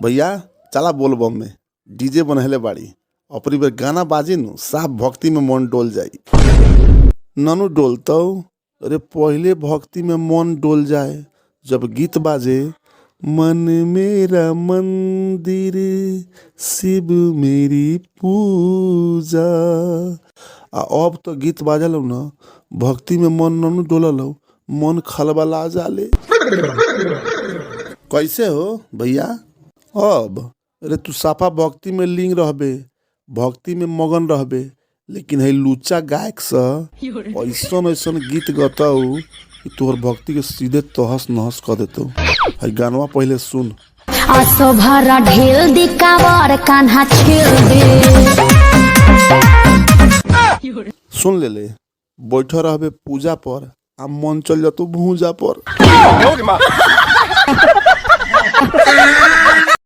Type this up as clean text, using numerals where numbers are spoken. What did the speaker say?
भैया चला बोल बम में डीजे बनहले बाड़ी अपनी बेर गाना बाजी नु साफ भक्ति में मन डोल जाई। ननु डोलतो अरे पहले भक्ति में मन डोल जाए जब गीत बाजे मन मेरा मंदिर शिव मेरी पूजा। अब तो गीत बाजल न भक्ति में मन ननु डोलल मन खलबला जाले। कैसे हो भैया अब अरे तू साफा भक्ति में लीन रहबे भक्ति में मगन रहबे लेकिन है लूचा गायक सा ऐसन ऐसन गीत गताऊ कि तोहर भक्ति के सीधे तहस नहस कर देतो। है गानवा पहले सुन। असो भरा ढेल दी कावर कान्हा छेल दे। सुन ले बैठ रहबे पूजा पर आ मन चल जातो भूजा पर।